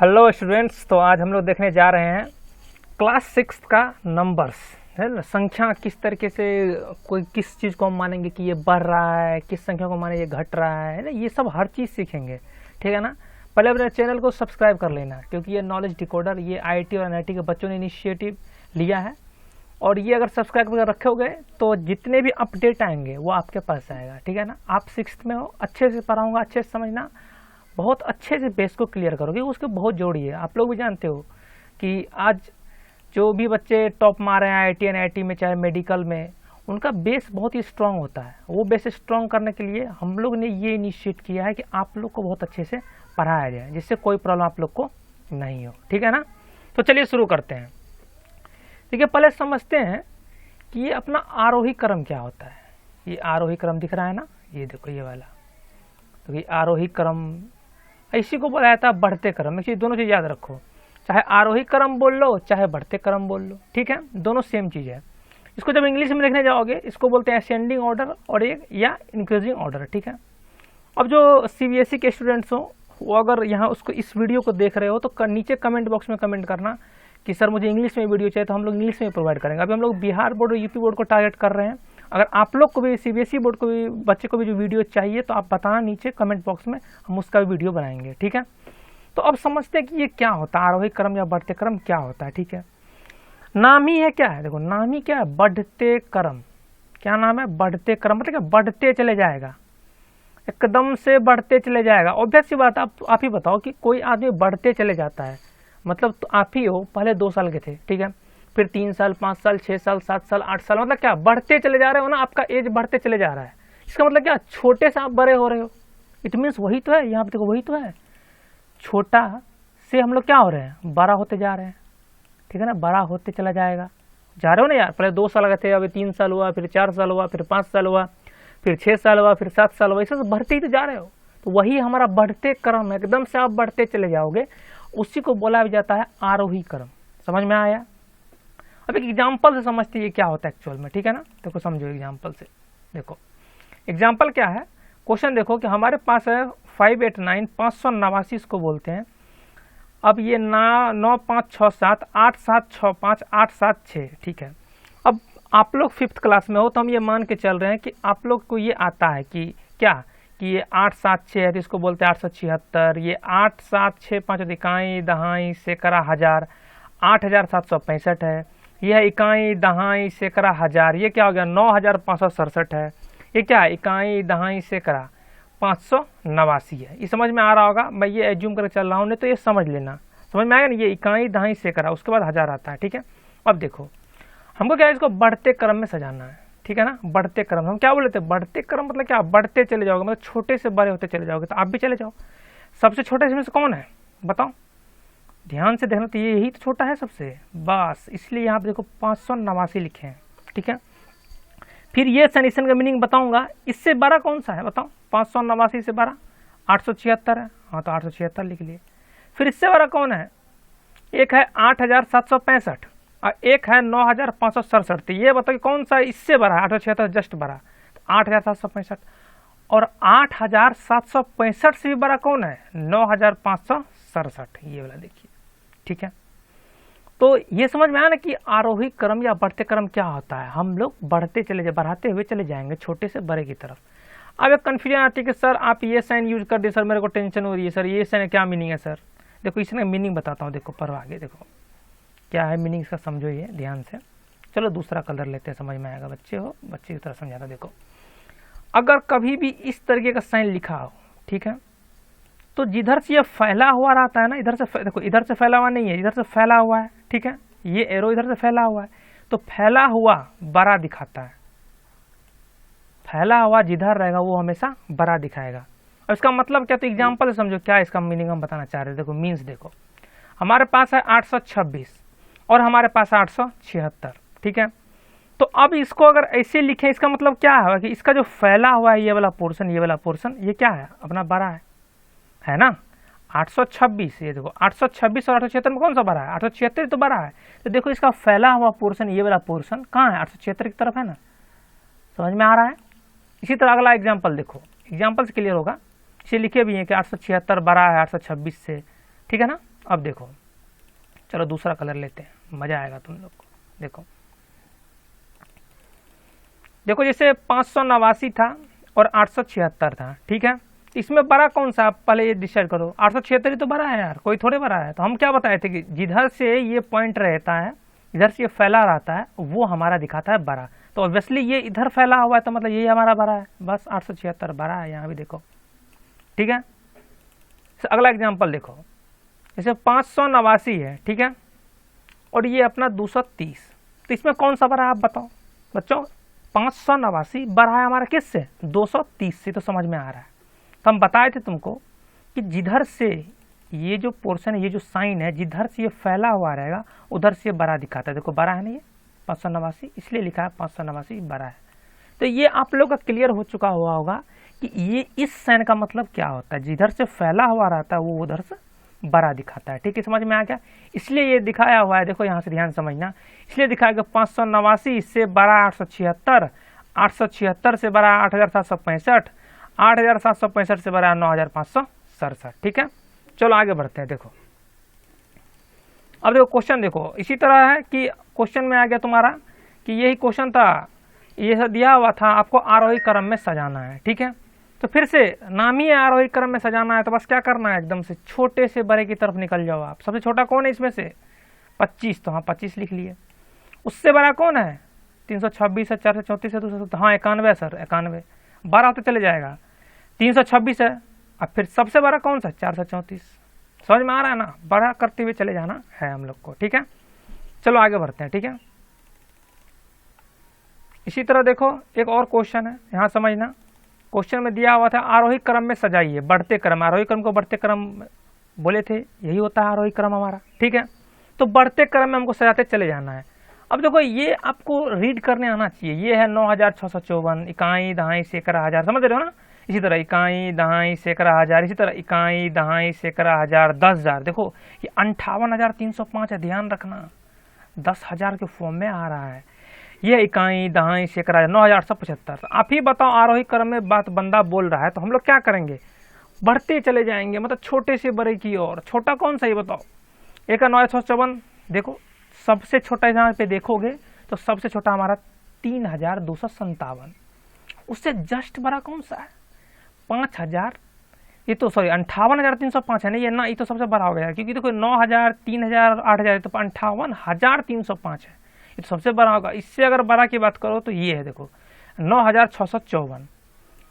Hello students, तो आज हम लोग देखने जा रहे हैं क्लास 6 का नंबर्स है ना। संख्या किस तरीके से कोई किस चीज़ को हम मानेंगे कि ये बढ़ रहा है, किस संख्या को माने ये घट रहा है ना, ये सब हर चीज़ सीखेंगे। ठीक है ना। पहले अपने चैनल को सब्सक्राइब कर लेना, क्योंकि ये नॉलेज डिकोडर ये आईआईटी और एनआईटी के बच्चों ने इनिशिएटिव लिया है, और ये अगर सब्सक्राइब कर रखोगे तो जितने भी अपडेट आएंगे वो आपके पास आएगा। ठीक है ना। आप 6th में हो, अच्छे से पढ़ाऊँगा, अच्छे से समझना, बहुत अच्छे से बेस को क्लियर करोगे। उसके बहुत जोड़ी है। आप लोग भी जानते हो कि आज जो भी बच्चे टॉप मार रहे हैं आईआईटी एनआईटी में, चाहे मेडिकल में, उनका बेस बहुत ही स्ट्रांग होता है। वो बेस स्ट्रांग करने के लिए हम लोग ने ये इनिशिएट किया है कि आप लोग को बहुत अच्छे से पढ़ाया जाए, जिससे कोई प्रॉब्लम आप लोग को नहीं हो। ठीक है ना। तो चलिए शुरू करते हैं। देखिए, पहले समझते हैं कि ये अपना आरोही क्रम क्या होता है। ये आरोही क्रम दिख रहा है ना, ये देखो ये वाला। तो ये आरोही क्रम, इसी को बोला जाता है बढ़ते क्रम। इसी दोनों चीज़ याद रखो, चाहे आरोही क्रम बोल लो चाहे बढ़ते क्रम बोल लो। ठीक है, दोनों सेम चीज़ है। इसको जब इंग्लिश में लिखने जाओगे इसको बोलते हैं असेंडिंग ऑर्डर और एक या इंक्रीजिंग ऑर्डर। ठीक है। अब जो सीबीएसई के स्टूडेंट्स हो वो अगर यहाँ उसको इस वीडियो को देख रहे हो तो नीचे कमेंट बॉक्स में कमेंट करना कि सर मुझे इंग्लिश में वीडियो चाहिए, तो हम लोग इंग्लिश में प्रोवाइड करेंगे। अभी हम लोग बिहार बोर्ड और यूपी बोर्ड को टारगेट कर रहे हैं। अगर आप लोग को भी सीबीएसई बोर्ड को भी बच्चे को भी जो वीडियो चाहिए तो आप बताना नीचे कमेंट बॉक्स में, हम उसका भी वीडियो बनाएंगे। ठीक है। तो अब समझते हैं कि ये क्या होता है, आरोही क्रम या बढ़ते क्रम क्या होता है। ठीक है। नाम ही है, क्या है, देखो नाम ही क्या है, बढ़ते क्रम। क्या नाम है, बढ़ते क्रम। मतलब क्या, बढ़ते चले जाएगा, एकदम से बढ़ते चले जाएगा। ऑब्वियस सी बात, आप ही बताओ कि कोई आदमी बढ़ते चले जाता है, मतलब तो आप ही हो, पहले 2 साल के थे, ठीक है, फिर 3 साल, 5 साल, 6 साल, 7 साल, 8 साल, मतलब क्या बढ़ते चले जा रहे हो ना, आपका एज बढ़ते चले जा रहा है। इसका मतलब क्या, छोटे से आप बड़े हो रहे हो। इट मीन्स वही तो है, यहाँ पे देखो वही तो है, छोटा से हम लोग क्या हो रहे हैं, बड़ा होते जा रहे हैं। ठीक है ना, बड़ा होते चला जाएगा, जा रहे हो ना यार। पहले 2 साल का थे, अभी 3 साल हुआ, फिर 4 साल हुआ, फिर 5 साल हुआ, फिर 6 साल हुआ, फिर 7 साल हुआ, ऐसे बढ़ते ही तो जा रहे हो। तो वही हमारा बढ़ते क्रम है, एकदम से आप बढ़ते चले जाओगे, उसी को बोला भी जाता है आरोही क्रम। समझ में आया। अब एक एग्जाम्पल से समझते हैं ये क्या होता है एक्चुअल में। ठीक है ना। देखो समझो एग्जाम्पल से। देखो एग्जाम्पल क्या है, क्वेश्चन देखो कि हमारे पास है 589, 589 इसको बोलते हैं। अब ये 9 5 6 7 8 7 6 5 8 7 6। ठीक है। अब आप लोग 5th क्लास में हो तो हम ये मान के चल रहे हैं कि आप लोग को ये आता है कि क्या, कि ये 8 7 6 है, तो इसको बोलते हैं 876। ये 8 7 6 5 इकाई दहाई सैकड़ा हजार, 8765 है। यह इकाई दहाई सैकड़ा हजार, ये क्या हो गया, 9567 है। ये क्या है, इकाई दहाई सैकड़ा 589 है। ये समझ में आ रहा होगा, मैं ये एज्यूम करके चल रहा हूँ, नहीं तो ये समझ लेना, समझ में आएगा ना। ये इकाई दहाई सैकड़ा, उसके बाद हजार आता है। ठीक है। अब देखो हमको क्या है, इसको बढ़ते क्रम में सजाना है। ठीक है ना। बढ़ते क्रम, हम क्या बोले थे, बढ़ते क्रम मतलब क्या, बढ़ते चले जाओगे, मतलब छोटे से बड़े होते चले जाओगे। तो आप भी चले जाओ, सबसे छोटे इसमें से कौन है बताओ, ध्यान से देखना। तो ये यही तो छोटा है सबसे, बस इसलिए यहाँ पे देखो 589 लिखे हैं। ठीक है। फिर ये सनीसन का मीनिंग बताऊंगा। इससे बड़ा कौन सा है बताओ, 589 से बड़ा 876 है। हाँ, तो 876 लिख लिए। फिर इससे बड़ा कौन है, एक है 8765 और एक है 9567। तो ये बताओ कौन सा इससे बड़ा है, 876 जस्ट बड़ा, तो 8765। और 8765 से भी बड़ा कौन है, 9567, ये वाला देखिए। ठीक है। तो ये समझ में आया ना कि आरोही क्रम या बढ़ते क्रम क्या होता है। हम लोग बढ़ते चले जाए, बढ़ाते हुए चले जाएंगे छोटे से बड़े की तरफ। अब एक कन्फ्यूजन आती है कि सर आप ये साइन यूज कर दिए सर, मेरे को टेंशन हो रही है सर, ये साइन क्या मीनिंग है सर। देखो इसमें मीनिंग बताता हूँ, देखो पर आगे देखो क्या है मीनिंग इसका, समझो ये ध्यान से। चलो दूसरा कलर लेते हैं, समझ में आएगा। बच्चे हो, बच्चे की तरह समझाना। देखो अगर कभी भी इस तरीके का साइन लिखा हो, ठीक है, तो जिधर से ये फैला हुआ रहता है ना, इधर से देखो, इधर से फैला हुआ नहीं है, इधर से फैला हुआ है। ठीक है। ये एरो इधर से फैला हुआ है, तो फैला हुआ बड़ा दिखाता है। फैला हुआ जिधर रहेगा वो हमेशा बड़ा दिखाएगा। और इसका मतलब क्या, तो एग्जाम्पल से समझो क्या इसका मीनिंग हम बताना चाह रहे हैं। देखो मीन्स देखो, हमारे पास है 826 और हमारे पास 876। ठीक है। तो अब इसको अगर ऐसे लिखें, इसका मतलब क्या है कि इसका जो फैला हुआ है ये वाला पोर्शन, ये वाला पोर्शन, ये क्या है, अपना बड़ा है ना। 826, ये देखो 826 और 876 में कौन सा बड़ा है, 876 तो बड़ा है। तो देखो इसका फैला हुआ पोर्शन, ये वाला पोर्शन कहाँ है, 876 की तरफ है ना। समझ में आ रहा है। इसी तरह अगला एग्जाम्पल देखो, एग्जाम्पल से क्लियर होगा। इसे लिखे भी हैं कि 876 बड़ा है 826 से। ठीक है ना। अब देखो, चलो दूसरा कलर लेते हैं, मजा आएगा तुम लोग को। देखो देखो, जैसे 589 था और 876 था, ठीक है, इसमें बड़ा कौन सा, आप पहले ये डिसाइड करो। 876 ही तो बड़ा है यार, कोई थोड़े बड़ा है। तो हम क्या बताए थे कि जिधर से ये पॉइंट रहता है, इधर से ये फैला रहता है, वो हमारा दिखाता है बड़ा। तो ऑब्वियसली ये इधर फैला हुआ है, तो मतलब यही हमारा बड़ा है, बस 876 बड़ा है, यहाँ भी देखो, ठीक है। अगला एग्जाम्पल देखो, जैसे 589 है, ठीक है, और ये अपना 230, तो इसमें कौन सा बड़ा है आप बताओ बच्चों। 589 बड़ा है हमारा किससे, 230 से, तो समझ में आ रहा है। तो हम बताए थे तुमको कि जिधर से ये जो पोर्शन है, ये जो साइन है, जिधर से ये फैला हुआ रहेगा उधर से ये बड़ा दिखाता है। देखो बड़ा है ना ये 589, इसलिए लिखा है 589 बड़ा है। तो ये आप लोग का क्लियर हो चुका हुआ होगा कि ये इस साइन का मतलब क्या होता है, जिधर से फैला हुआ रहता है वो उधर से बड़ा दिखाता है, ठीक है, समझ में आ गया। इसलिए ये दिखाया हुआ है, देखो यहाँ से ध्यान समझना, इसलिए दिखाया गया 589 से बड़ा 876, 876 से बड़ा 8765, 8765 से बड़ा 9567, ठीक है। चलो आगे बढ़ते हैं। देखो अब देखो क्वेश्चन, देखो इसी तरह है कि क्वेश्चन में आ गया तुम्हारा कि यही क्वेश्चन था, ये सब दिया हुआ था, आपको आरोही क्रम में सजाना है, ठीक है। तो फिर से नामी आरोही क्रम में सजाना है, तो बस क्या करना है, एकदम से छोटे से बड़े की तरफ निकल जाओ आप। सबसे छोटा कौन है इसमें से, 25, तो हाँ 25 लिख लिए। उससे बड़ा कौन है, 326 है, 434 है, तो हाँ 91 सर, 91 12 होते चले जाएगा, 326 है। अब फिर सबसे बड़ा कौन सा, 434। समझ में आ रहा है ना, बड़ा करते हुए चले जाना है हम लोग को, ठीक है। चलो आगे बढ़ते हैं, ठीक है। इसी तरह देखो एक और क्वेश्चन है, यहाँ समझना। क्वेश्चन में दिया हुआ था आरोही क्रम में सजाइए, बढ़ते क्रम, आरोही क्रम को बढ़ते क्रम बोले थे, यही होता है आरोही क्रम हमारा, ठीक है। तो बढ़ते क्रम में हमको सजाते चले जाना है। अब देखो ये आपको रीड करने आना चाहिए। ये है 9654, इकाई दहाई सैकड़ा हजार, समझ रहे हो ना। इसी तरह इकाई दहाई सैकड़ा हजार, इसी तरह इकाई दहाई सैकड़ा हजार, 10,000। देखो ये 58,305 है, ध्यान रखना 10,000 के फॉर्म में आ रहा है। ये इकाई दहाई सैकड़ा 9,875। आप ही बताओ, आरोही क्रम में बात बंदा बोल रहा है, तो हम लोग क्या करेंगे, बढ़ते चले जाएंगे, मतलब छोटे से बड़े की ओर। छोटा कौन सा ये बताओ, एक 9,654, देखो सबसे छोटा यहाँ पे देखोगे तो सबसे छोटा हमारा 3,257। उससे जस्ट बड़ा कौन सा है, 5,000, ये तो सॉरी 58,305 है ना, ये ना, ये तो सबसे बड़ा हो गया, क्योंकि देखो 9,000, 3,000, 8,000, तो 58,305 है, ये तो सबसे बड़ा होगा। इससे अगर बड़ा की बात करो तो ये है, देखो 9,654,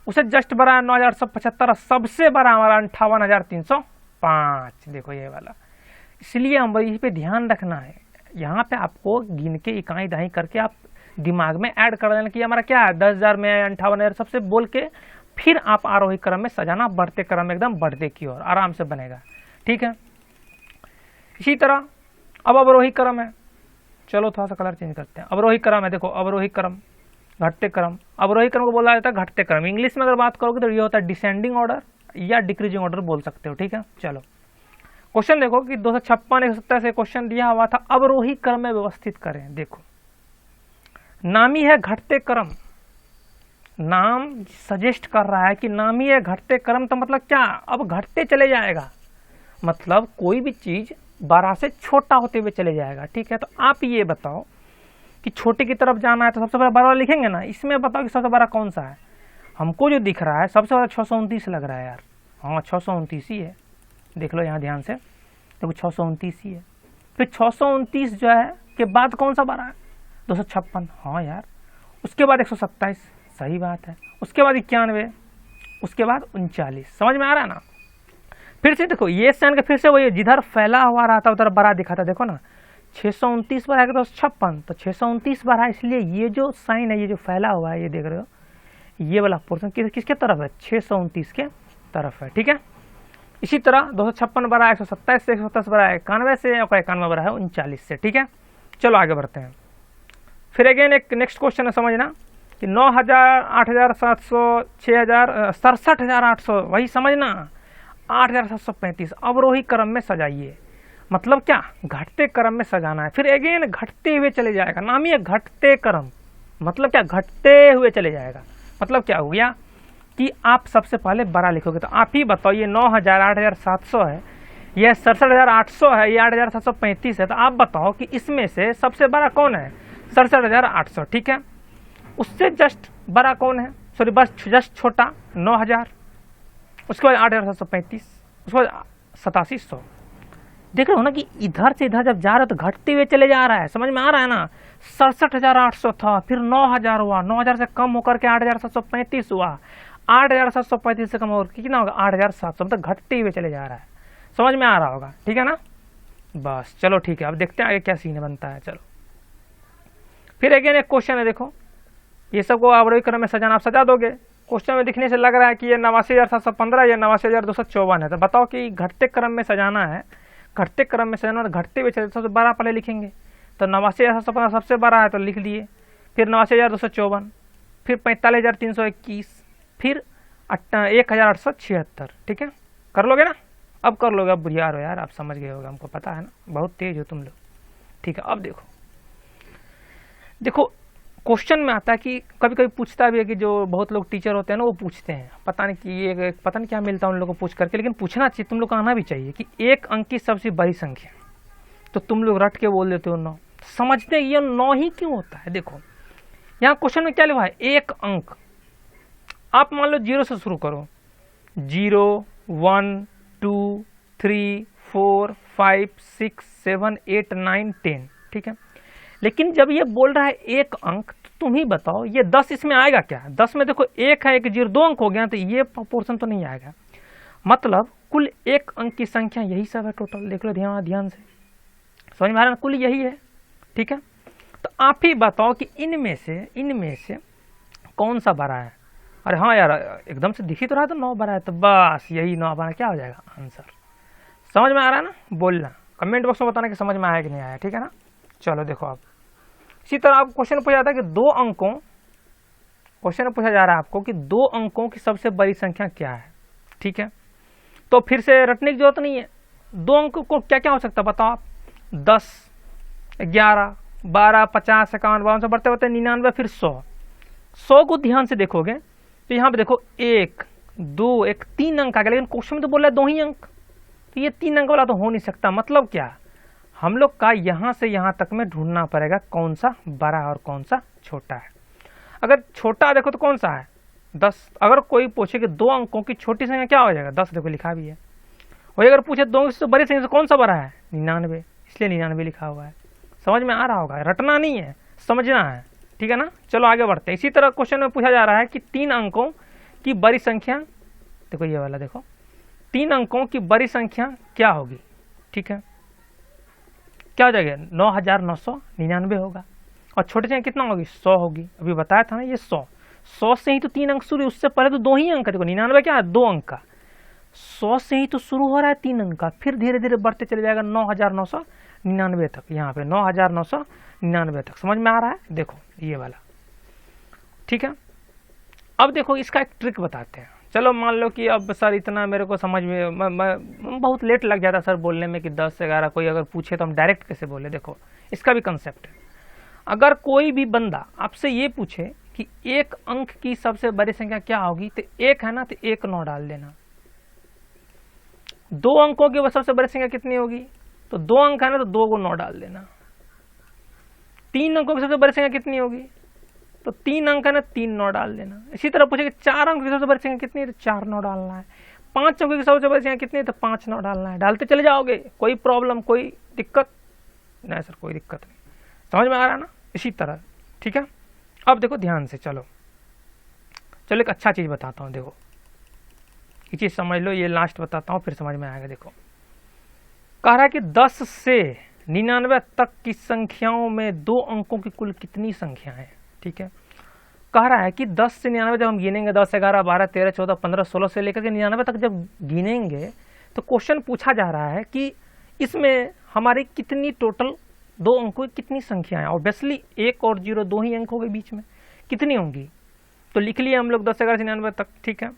उससे जस्ट बड़ा है 9,875, सबसे बड़ा हमारा 58,305, देखो ये वाला। इसलिए हम इस पे ध्यान रखना है, यहाँ पे आपको गिन के इकाई दहाई करके आप दिमाग में ऐड कर देना कि हमारा क्या है, 10,000 में 58,000 सबसे बोल के फिर आप आरोही क्रम में सजाना, बढ़ते क्रम में एकदम बढ़ते की ओर आराम से बनेगा, ठीक है। इसी तरह अब अवरोही क्रम है, चलो थोड़ा सा कलर चेंज करते हैं। अवरोही क्रम है, देखो अवरोही क्रम, घटते क्रम। अवरोही क्रम को बोला जाता है घटते क्रम। इंग्लिश में अगर बात करोगे तो ये होता है डिसेंडिंग ऑर्डर या डिक्रीजिंग ऑर्डर बोल सकते हो, ठीक है। चलो क्वेश्चन देखो कि 256 170 से क्वेश्चन दिया हुआ था, अवरोही क्रम में व्यवस्थित करें। देखो नामी है घटते क्रम, नाम सजेस्ट कर रहा है कि नामी है घटते क्रम, तो मतलब क्या, अब घटते चले जाएगा, मतलब कोई भी चीज बड़ा से छोटा होते हुए चले जाएगा, ठीक है। तो आप ये बताओ कि छोटे की तरफ जाना है तो सबसे बड़ा बड़ा लिखेंगे ना, इसमें बताओ कि सबसे बड़ा कौन सा है। हमको जो दिख रहा है सबसे बड़ा 629 लग रहा है यार, हाँ 629 ही है, देख लो यहाँ ध्यान से, देखो 629 ही है। फिर 629 जो है के बाद कौन सा बड़ा है, 256, हाँ यार। उसके बाद 127, सही बात है। उसके बाद 91, उसके बाद 39, समझ में आ रहा है ना। फिर से देखो ये साइन का फिर से वही, जिधर फैला हुआ रहता है उधर बड़ा दिखाता है, देखो ना 629 बार आएगा तो 56, तो 629 बार है, इसलिए ये जो साइन है, ये जो फैला हुआ है, ये देख रहे हो, ये वाला पोर्शन किसके तरफ है, 629 के तरफ है, ठीक है। इसी तरह 256 बड़ा है 127 से, 127 बड़ा है 91 से, और 91 बड़ा है 39 से, ठीक है। चलो आगे बढ़ते हैं। फिर अगेन एक नेक्स्ट क्वेश्चन है, समझना कि 9,000, 8,700, 6,000, 67,800, वही समझना 8,735 अवरोही क्रम में सजाइए, मतलब क्या, घटते क्रम में सजाना है। फिर अगेन घटते हुए चले जाएगा, नाम ही है घटते क्रम, मतलब क्या, घटते हुए चले जाएगा। मतलब क्या हो गया कि आप सबसे पहले बड़ा लिखोगे, तो आप ही बताओ ये 9,000, 8,700 है, यह 67,800 है, ये 8,735 है। तो आप बताओ कि इसमें से सबसे बड़ा कौन है? 67,800, ठीक है। उससे जस्ट बड़ा कौन है? सॉरी, बस जस्ट छोटा 9,000, उसके बाद 8,735, उसके बाद 8700। देख रहे हो ना कि इधर से इधर जब जा रहा है तो घटते हुए चले जा रहा है, समझ में आ रहा है ना। 67,800 था, फिर 9,000 हुआ, 9,000 से कम होकर के 8,735 हुआ, 8,735 से कम होकर कितना होगा? 8,700, मतलब घटते हुए चले जा रहा है। समझ में आ रहा होगा, ठीक है ना। बस चलो ठीक है, अब देखते हैं आगे क्या सीन बनता है। चलो फिर अगेन एक क्वेश्चन है, देखो ये सबको आरोही क्रम में सजाना, आप सजा दोगे। क्वेश्चन में दिखने से लग रहा है कि ये 89,715 या 89,254 है। तो बताओ कि घटते क्रम में सजाना है, घटते क्रम में सजाना, घटते हुए सबसे बड़ा पहले लिखेंगे। तो 89,715 सबसे बड़ा है तो लिख दिए, फिर 89,254, फिर 45,321, फिर 1,876, ठीक है। कर लोगे ना? अब कर लोगे, अब बुझियार हो यार, आप समझ गए होगा, हमको पता है ना, बहुत तेज हो तुम लोग, ठीक है। अब देखो देखो क्वेश्चन में आता है कि कभी कभी पूछता भी है कि जो बहुत लोग टीचर होते हैं ना, वो पूछते हैं, पता नहीं कि ये पता नहीं क्या मिलता है उन लोगों को पूछ करके, लेकिन पूछना चाहिए, तुम लोग को आना भी चाहिए कि एक अंक की सबसे बड़ी संख्या। तो तुम लोग रट के बोल देते हो 9, समझते ये 9 ही क्यों होता है। देखो यहाँ क्वेश्चन में क्या लिखा है? एक अंक। आप मान लो 0 से शुरू करो, 0, 1, 2, 3, 4, 5, 6, 7, 8, 9, 10, ठीक है। लेकिन जब ये बोल रहा है एक अंक, तो तुम ही बताओ ये 10 इसमें आएगा क्या? 10 में देखो एक है, एक 0, 2 अंक हो गया, तो ये पोर्शन तो नहीं आएगा। मतलब कुल एक अंक की संख्या यही सब है टोटल। देख लो ध्यान से, समझ में आ रहा है? कुल यही है, ठीक है। तो आप ही बताओ कि इनमें से कौन सा बड़ा है? अरे हाँ यार, एकदम से दिख ही तो रहा है, तो 9 बड़ा है, तो बस यही 9 बड़ा क्या हो जाएगा आंसर। समझ में आ रहा है ना? बोलना, कमेंट बॉक्स में बताना कि समझ में आया कि नहीं आया, ठीक है ना। चलो देखो, आप इसी तरह आपको क्वेश्चन पूछा जाता है कि क्वेश्चन पूछा जा रहा है आपको कि 2 अंकों की सबसे बड़ी संख्या क्या है, ठीक है। तो फिर से रटने की जरूरत नहीं है, 2 अंक को क्या क्या हो सकता है बताओ आप? 10, 11, 12, 50, 51, 52 से बढ़ते बढ़ते 99, फिर 100 को ध्यान से देखोगे तो यहाँ पे देखो 1, 2, 1, 3 अंक आ गया, लेकिन क्वेश्चन में तो बोल रहा है 2 ही अंक, तो ये 3 अंक वाला तो हो नहीं सकता। मतलब क्या, हम लोग का यहाँ से यहाँ तक में ढूंढना पड़ेगा कौन सा बड़ा है और कौन सा छोटा है। अगर छोटा देखो तो कौन सा है? 10। अगर कोई पूछे कि 2 अंकों की छोटी संख्या क्या हो जाएगा? 10, देखो लिखा भी है। वही अगर पूछे 2 से बड़ी संख्या से कौन सा बड़ा है? 99, इसलिए 99 लिखा हुआ है। समझ में आ रहा होगा, रटना नहीं है, समझना है, ठीक है ना। चलो आगे बढ़ते हैं। इसी तरह क्वेश्चन में पूछा जा रहा है कि 3 अंकों की बड़ी संख्या, देखो ये वाला देखो, 3 अंकों की बड़ी संख्या क्या होगी, ठीक है। क्या हो जाएगा? 9,999 होगा। और छोटे संख्या कितना होगी? 100 होगी। अभी बताया था ना ये 100 से ही तो 3 अंक शुरू, उससे पहले तो 2 ही अंक है। देखो 99 क्या है? 2 अंक का। 100 से ही तो शुरू हो रहा है 3 अंक का, फिर धीरे धीरे बढ़ते चले जाएगा 9,999 तक। यहाँ पे 9,999 तक। समझ में आ रहा है? देखो ये वाला, ठीक है। अब देखो इसका एक ट्रिक बताते हैं। चलो मान लो कि अब सर इतना मेरे को समझ में बहुत लेट लग जाता सर बोलने में कि 10 से 11 कोई अगर पूछे तो हम डायरेक्ट कैसे बोले। देखो इसका भी कंसेप्ट है। अगर कोई भी बंदा आपसे ये पूछे कि एक अंक की सबसे बड़ी संख्या क्या होगी, तो 1 है ना, तो 1 9 डाल देना। 2 अंकों की सबसे बड़ी संख्या कितनी होगी? तो 2 अंक है ना, तो 2 को 9 डाल देना। 3 अंकों की सबसे बड़ी संख्या कितनी होगी? तो 3 अंक है ना, 3 9 डाल देना। इसी तरह पूछे कि 4 अंक की सबसे बड़ी संख्या कितनी है, तो 4 9 डालना है। 5 अंकों की सबसे बड़ी संख्या कितनी है, तो 5 9 डालना है। डालते चले जाओगे, कोई प्रॉब्लम, कोई दिक्कत नहीं सर, कोई दिक्कत नहीं। समझ में आ रहा है ना? इसी तरह, ठीक है। अब देखो ध्यान से, चलो एक अच्छा चीज बताता हूँ। देखो ये चीज समझ लो, ये लास्ट बताता हूँ फिर समझ में आएगा। देखो कह रहा है कि 10 से 99 तक की संख्याओं में 2 अंकों की कुल कितनी संख्याएं हैं, ठीक है। कह रहा है कि 10 से 99 जब हम गिनेंगे, 10, 11, 12, 13, 14, 15, 16 से लेकर के 99 तक जब गिनेंगे, तो क्वेश्चन पूछा जा रहा है कि इसमें हमारी कितनी टोटल 2 अंकों की कितनी संख्याएं। ऑब्वियसली 1 और 0 2 ही अंकों के बीच में कितनी होंगी, तो लिख लिए हम लोग 10 से 11 से 99 तक, ठीक है।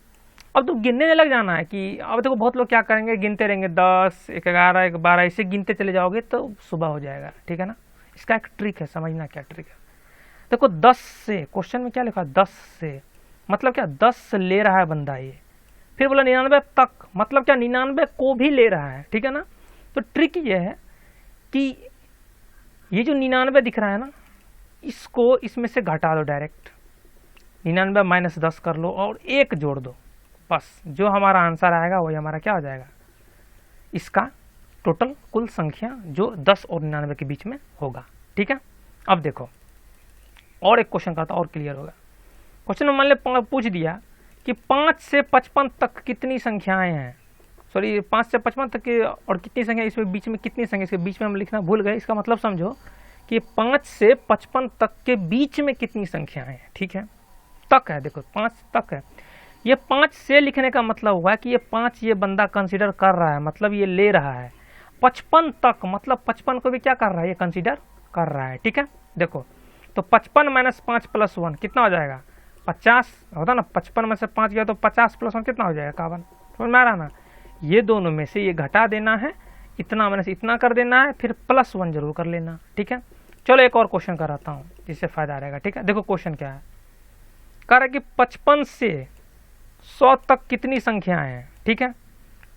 अब तो गिनने लग जाना है कि अब देखो बहुत लोग क्या करेंगे, गिनते रहेंगे 10, 1, 11, 1, 12 ऐसे गिनते चले जाओगे तो सुबह हो जाएगा, ठीक है ना। इसका एक ट्रिक है, समझना क्या ट्रिक है। देखो 10 से, क्वेश्चन में क्या लिखा है? 10 से मतलब क्या? 10 ले रहा है बंदा, ये फिर बोला 99 तक, मतलब क्या 99 को भी ले रहा है, ठीक है ना। तो ट्रिक ये है कि ये जो 99 दिख रहा है ना, इसको इसमें से घटा दो डायरेक्ट, 99 माइनस 10 कर लो और 1 जोड़ दो, बस जो हमारा आंसर आएगा वही हमारा क्या हो जाएगा, इसका टोटल कुल संख्या जो 10 और 99 के बीच में होगा, ठीक है। अब देखो और एक क्वेश्चन करता और क्लियर होगा। क्वेश्चन में मान ले पूछ दिया कि 5 से 55 तक कितनी संख्याएं हैं, सॉरी 5 से 55 तक की और कितनी संख्या, इसमें बीच में कितनी संख्या, इसके बीच में हम लिखना भूल गए। इसका मतलब समझो कि 5 से 55 तक के बीच में कितनी संख्याएं हैं, ठीक है। तक है, देखो 5 तक है, ये 5 से लिखने का मतलब हुआ कि ये 5 ये बंदा कंसीडर कर रहा है, मतलब ये ले रहा है। 55 तक मतलब 55 को भी क्या कर रहा है, ये कंसीडर कर रहा है, ठीक है। देखो तो 55 माइनस 5 प्लस 1 कितना हो जाएगा, 50 होता ना। 55 में से 5 गया तो 50 प्लस 1 कितना हो जाएगा, 51। समझ में आ रहा ना। ये दोनों में से ये घटा देना है, इतना माइनस इतना कर देना है, फिर प्लस 1 जरूर कर लेना, ठीक है। चलो एक और क्वेश्चन कराता हूँ जिससे फायदा रहेगा, ठीक है। देखो क्वेश्चन क्या है, कह रहा है कि 55 से 100 तक कितनी संख्याएं हैं, ठीक है।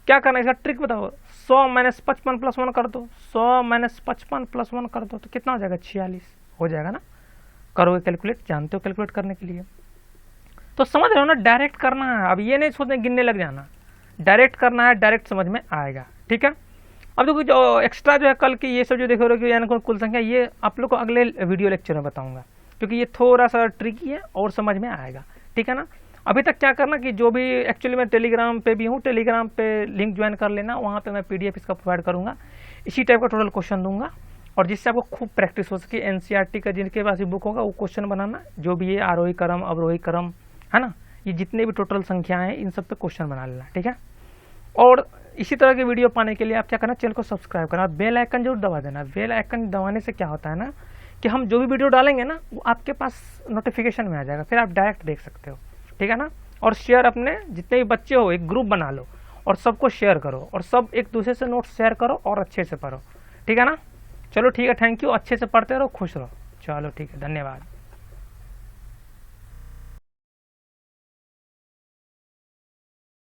क्या करना है, इसका ट्रिक बताओ। 100 माइनस 55 प्लस 1 कर दो, 100 माइनस 55 प्लस 1 कर दो तो कितना हो जाएगा, 46 हो जाएगा ना। करोगे कैलकुलेट, जानते हो कैलकुलेट करने के लिए। तो समझ रहे हो ना, डायरेक्ट करना है। अब ये नहीं सोचना गिनने लग जाना, डायरेक्ट करना है, डायरेक्ट समझ में आएगा, ठीक है। अब देखो जो एक्स्ट्रा जो है कल की ये सब जो देखो रहे यानी कुल संख्या, ये आप लोग को अगले वीडियो लेक्चर में बताऊंगा, क्योंकि ये थोड़ा सा ट्रिकी है और समझ में आएगा, ठीक है ना। अभी तक क्या करना कि जो भी एक्चुअली मैं टेलीग्राम पे भी हूँ, टेलीग्राम पे लिंक ज्वाइन कर लेना, वहाँ पे मैं PDF इसका प्रोवाइड करूँगा, इसी टाइप का टोटल क्वेश्चन दूंगा, और जिससे आपको खूब प्रैक्टिस हो सके। NCERT का जिनके पास बुक होगा वो क्वेश्चन बनाना, जो भी ये आरोही क्रम अवरोही क्रम है ना, ये जितने भी टोटल संख्याएं हैं इन सब पे क्वेश्चन बना लेना, ठीक है। और इसी तरह के वीडियो पाने के लिए आप क्या करना, चैनल को सब्सक्राइब करना, बेल आइकन जरूर दबा देना। बेल आइकन दबाने से क्या होता है ना कि हम जो भी वीडियो डालेंगे ना वो आपके पास नोटिफिकेशन में आ जाएगा, फिर आप डायरेक्ट देख सकते हो, ठीक है ना। और शेयर, अपने जितने भी बच्चे हो एक ग्रुप बना लो और सबको शेयर करो, और सब एक दूसरे से नोट्स शेयर करो और अच्छे से पढ़ो, ठीक है ना। चलो ठीक है, थैंक यू, अच्छे से पढ़ते रहो, खुश रहो। चलो ठीक है, धन्यवाद।